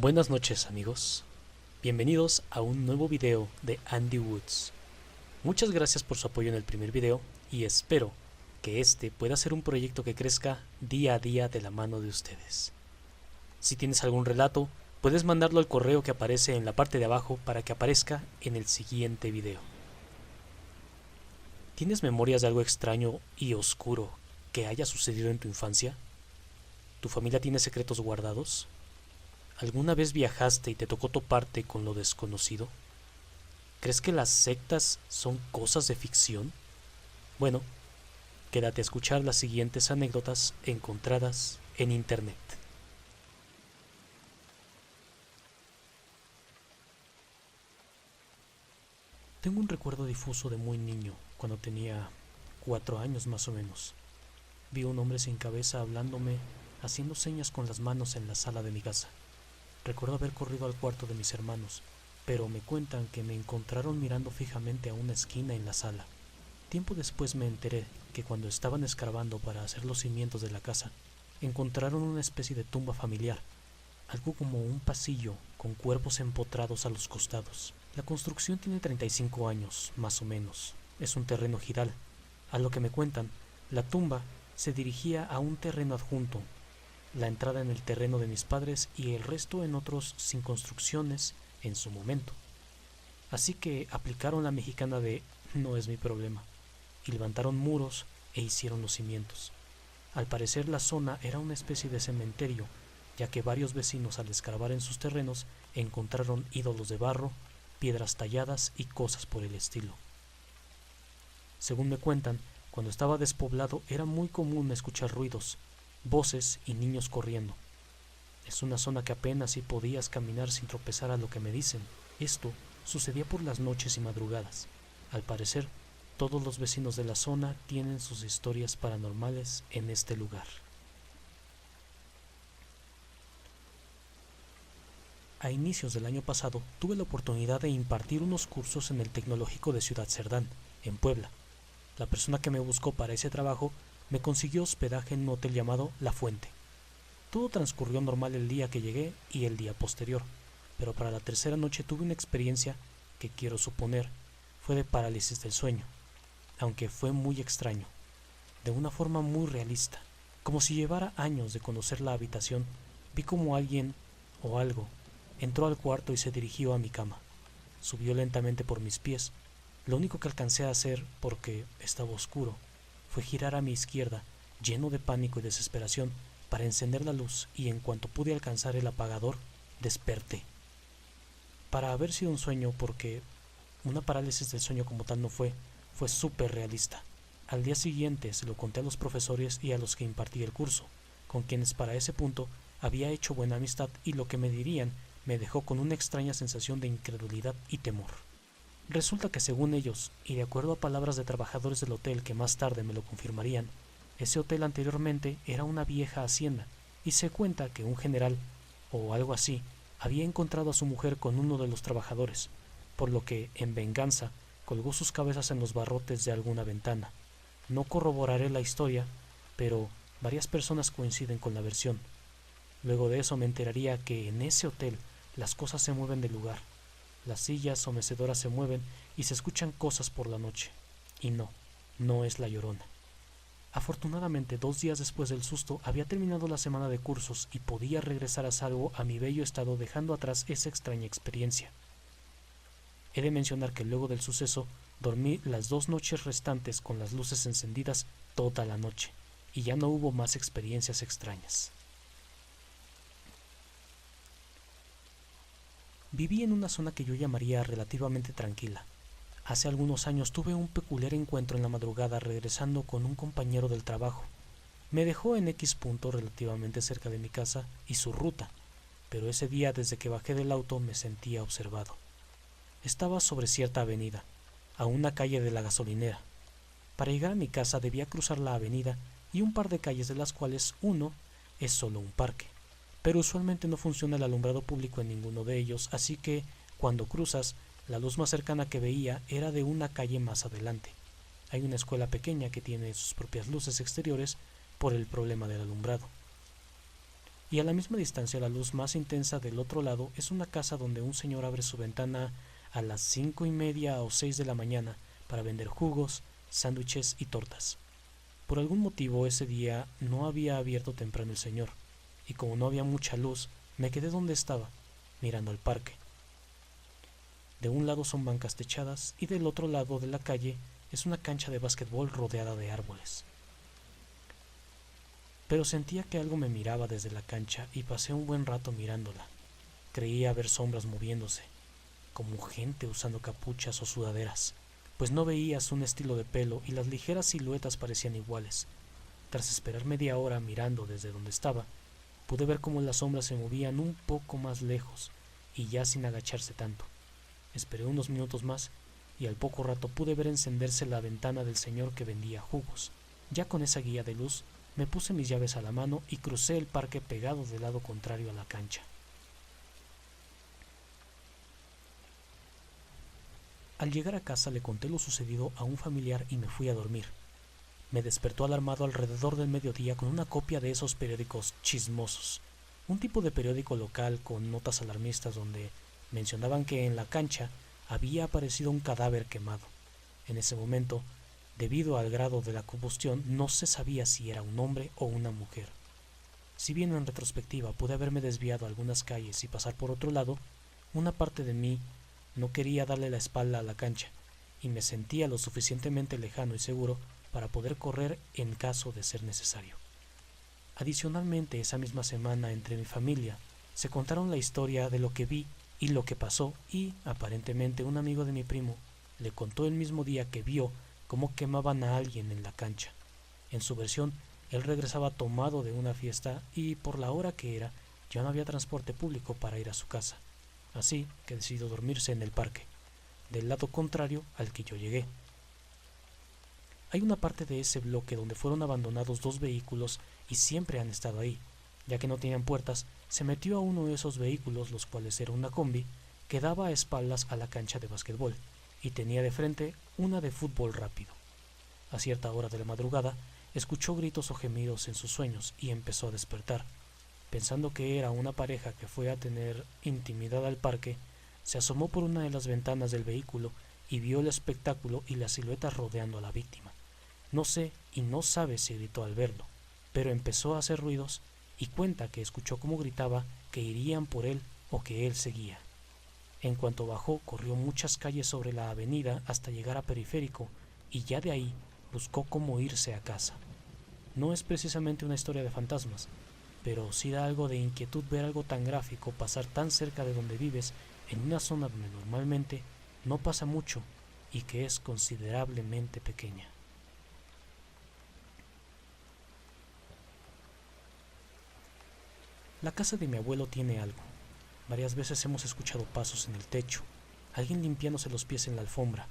Buenas noches amigos, bienvenidos a un nuevo video de Andy Woods. Muchas gracias por su apoyo en el primer video y espero que este pueda ser un proyecto que crezca día a día de la mano de ustedes. Si tienes algún relato, puedes mandarlo al correo que aparece en la parte de abajo para que aparezca en el siguiente video. ¿Tienes memorias de algo extraño y oscuro que haya sucedido en tu infancia? ¿Tu familia tiene secretos guardados? ¿Alguna vez viajaste y te tocó toparte con lo desconocido? ¿Crees que las sectas son cosas de ficción? Bueno, quédate a escuchar las siguientes anécdotas encontradas en internet. Tengo un recuerdo difuso de muy niño, cuando tenía 4 años más o menos. Vi a un hombre sin cabeza hablándome, haciendo señas con las manos en la sala de mi casa. Recuerdo haber corrido al cuarto de mis hermanos, pero me cuentan que me encontraron mirando fijamente a una esquina en la sala. Tiempo después me enteré que cuando estaban escarbando para hacer los cimientos de la casa, encontraron una especie de tumba familiar, algo como un pasillo con cuerpos empotrados a los costados. La construcción tiene 35 años, más o menos. Es un terreno giral. A lo que me cuentan, la tumba se dirigía a un terreno adjunto, la entrada en el terreno de mis padres y el resto en otros sin construcciones en su momento. Así que aplicaron la mexicana de no es mi problema, y levantaron muros e hicieron los cimientos. Al parecer la zona era una especie de cementerio, ya que varios vecinos al escarbar en sus terrenos encontraron ídolos de barro, piedras talladas y cosas por el estilo. Según me cuentan, cuando estaba despoblado era muy común escuchar ruidos, voces y niños corriendo. Es una zona que apenas si podías caminar sin tropezar, a lo que me dicen. Esto sucedía por las noches y madrugadas. Al parecer, todos los vecinos de la zona tienen sus historias paranormales en este lugar. A inicios del año pasado tuve la oportunidad de impartir unos cursos en el Tecnológico de Ciudad Cerdán, en Puebla. La persona que me buscó para ese trabajo me consiguió hospedaje en un hotel llamado La Fuente. Todo transcurrió normal el día que llegué y el día posterior, pero para la tercera noche tuve una experiencia que quiero suponer fue de parálisis del sueño, aunque fue muy extraño, de una forma muy realista. Como si llevara años de conocer la habitación, vi como alguien o algo entró al cuarto y se dirigió a mi cama. Subió lentamente por mis pies. Lo único que alcancé a hacer, porque estaba oscuro, fue girar a mi izquierda, lleno de pánico y desesperación, para encender la luz, y en cuanto pude alcanzar el apagador, desperté. Para haber sido un sueño, porque una parálisis del sueño como tal no fue súper realista. Al día siguiente se lo conté a los profesores y a los que impartí el curso, con quienes para ese punto había hecho buena amistad, y lo que me dirían me dejó con una extraña sensación de incredulidad y temor. Resulta que según ellos, y de acuerdo a palabras de trabajadores del hotel que más tarde me lo confirmarían, ese hotel anteriormente era una vieja hacienda, y se cuenta que un general, o algo así, había encontrado a su mujer con uno de los trabajadores, por lo que, en venganza, colgó sus cabezas en los barrotes de alguna ventana. No corroboraré la historia, pero varias personas coinciden con la versión. Luego de eso me enteraría que en ese hotel las cosas se mueven del lugar. Las sillas o mecedoras se mueven y se escuchan cosas por la noche. Y no es la Llorona. Afortunadamente, 2 días después del susto, había terminado la semana de cursos y podía regresar a salvo a mi bello estado, dejando atrás esa extraña experiencia. He de mencionar que luego del suceso, dormí las 2 noches restantes con las luces encendidas toda la noche, y ya no hubo más experiencias extrañas. Viví en una zona que yo llamaría relativamente tranquila. Hace algunos años tuve un peculiar encuentro en la madrugada regresando con un compañero del trabajo. Me dejó en X punto relativamente cerca de mi casa y su ruta, pero ese día desde que bajé del auto me sentía observado. Estaba sobre cierta avenida, a una calle de la gasolinera. Para llegar a mi casa debía cruzar la avenida y un par de calles, de las cuales uno es solo un parque. Pero usualmente no funciona el alumbrado público en ninguno de ellos, así que cuando cruzas, la luz más cercana que veía era de una calle más adelante. Hay una escuela pequeña que tiene sus propias luces exteriores por el problema del alumbrado. y a la misma distancia la luz más intensa del otro lado es una casa donde un señor abre su ventana a las 5:30 o 6 de la mañana para vender jugos, sándwiches y tortas. Por algún motivo ese día no había abierto temprano el señor, y como no había mucha luz, me quedé donde estaba, mirando al parque. De un lado son bancas techadas y del otro lado de la calle es una cancha de básquetbol rodeada de árboles. Pero sentía que algo me miraba desde la cancha y pasé un buen rato mirándola. Creía ver sombras moviéndose, como gente usando capuchas o sudaderas, pues no veías un estilo de pelo y las ligeras siluetas parecían iguales. Tras esperar media hora mirando desde donde estaba, pude ver cómo las sombras se movían un poco más lejos y ya sin agacharse tanto. Esperé unos minutos más y al poco rato pude ver encenderse la ventana del señor que vendía jugos. Ya con esa guía de luz me puse mis llaves a la mano y crucé el parque pegado del lado contrario a la cancha. Al llegar a casa le conté lo sucedido a un familiar y me fui a dormir. Me despertó alarmado alrededor del mediodía con una copia de esos periódicos chismosos, un tipo de periódico local con notas alarmistas donde mencionaban que en la cancha había aparecido un cadáver quemado. En ese momento, debido al grado de la combustión, no se sabía si era un hombre o una mujer. Si bien en retrospectiva pude haberme desviado a algunas calles y pasar por otro lado, una parte de mí no quería darle la espalda a la cancha y me sentía lo suficientemente lejano y seguro para poder correr en caso de ser necesario. Adicionalmente, esa misma semana entre mi familia se contaron la historia de lo que vi y lo que pasó y, aparentemente, un amigo de mi primo le contó el mismo día que vio cómo quemaban a alguien en la cancha. En su versión, él regresaba tomado de una fiesta y, por la hora que era, ya no había transporte público para ir a su casa, así que decidió dormirse en el parque, del lado contrario al que yo llegué. Hay una parte de ese bloque donde fueron abandonados dos vehículos y siempre han estado ahí. Ya que no tenían puertas, se metió a uno de esos vehículos, los cuales era una combi, que daba a espaldas a la cancha de básquetbol y tenía de frente una de fútbol rápido. A cierta hora de la madrugada, escuchó gritos o gemidos en sus sueños y empezó a despertar. Pensando que era una pareja que fue a tener intimidad al parque, se asomó por una de las ventanas del vehículo y vio el espectáculo y las siluetas rodeando a la víctima. No sé y no sabe si gritó al verlo, pero empezó a hacer ruidos y cuenta que escuchó cómo gritaba que irían por él o que él seguía. En cuanto bajó, corrió muchas calles sobre la avenida hasta llegar a Periférico y ya de ahí buscó cómo irse a casa. No es precisamente una historia de fantasmas, pero sí da algo de inquietud ver algo tan gráfico pasar tan cerca de donde vives en una zona donde normalmente no pasa mucho y que es considerablemente pequeña. La casa de mi abuelo tiene algo. Varias veces hemos escuchado pasos en el techo, alguien limpiándose los pies en la alfombra,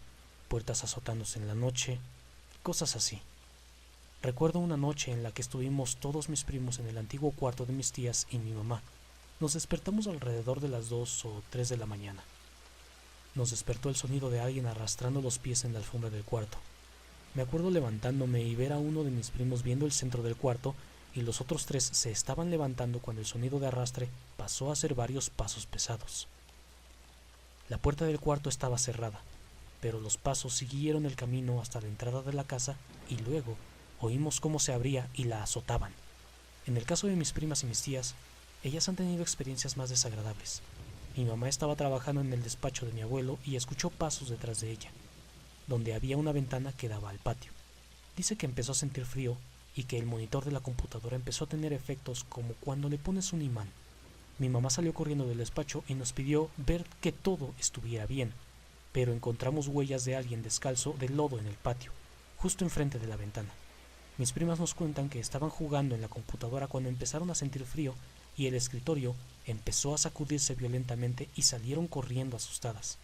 puertas azotándose en la noche, cosas así. Recuerdo una noche en la que estuvimos todos mis primos en el antiguo cuarto de mis tías y mi mamá. Nos despertamos alrededor de las 2 o 3 de la mañana. Nos despertó el sonido de alguien arrastrando los pies en la alfombra del cuarto. Me acuerdo levantándome y ver a uno de mis primos viendo el centro del cuarto y los otros tres se estaban levantando cuando el sonido de arrastre pasó a ser varios pasos pesados. La puerta del cuarto estaba cerrada, pero los pasos siguieron el camino hasta la entrada de la casa y luego oímos cómo se abría y la azotaban. En el caso de mis primas y mis tías, ellas han tenido experiencias más desagradables. Mi mamá estaba trabajando en el despacho de mi abuelo y escuchó pasos detrás de ella, donde había una ventana que daba al patio. Dice que empezó a sentir frío y que el monitor de la computadora empezó a tener efectos como cuando le pones un imán. Mi mamá salió corriendo del despacho y nos pidió ver que todo estuviera bien, pero encontramos huellas de alguien descalzo de lodo en el patio, justo enfrente de la ventana. Mis primas nos cuentan que estaban jugando en la computadora cuando empezaron a sentir frío y el escritorio empezó a sacudirse violentamente y salieron corriendo asustadas.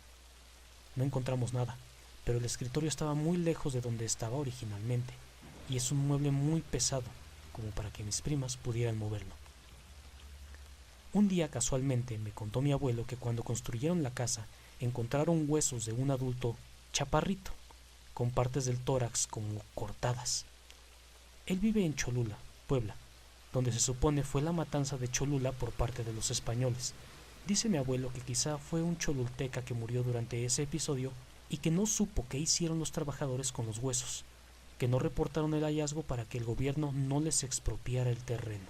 No encontramos nada, pero el escritorio estaba muy lejos de donde estaba originalmente, y es un mueble muy pesado, como para que mis primas pudieran moverlo. Un día casualmente me contó mi abuelo que cuando construyeron la casa encontraron huesos de un adulto chaparrito, con partes del tórax como cortadas. Él vive en Cholula, Puebla, donde se supone fue la matanza de Cholula por parte de los españoles. Dice mi abuelo que quizá fue un cholulteca que murió durante ese episodio y que no supo qué hicieron los trabajadores con los huesos, que no reportaron el hallazgo para que el gobierno no les expropiara el terreno.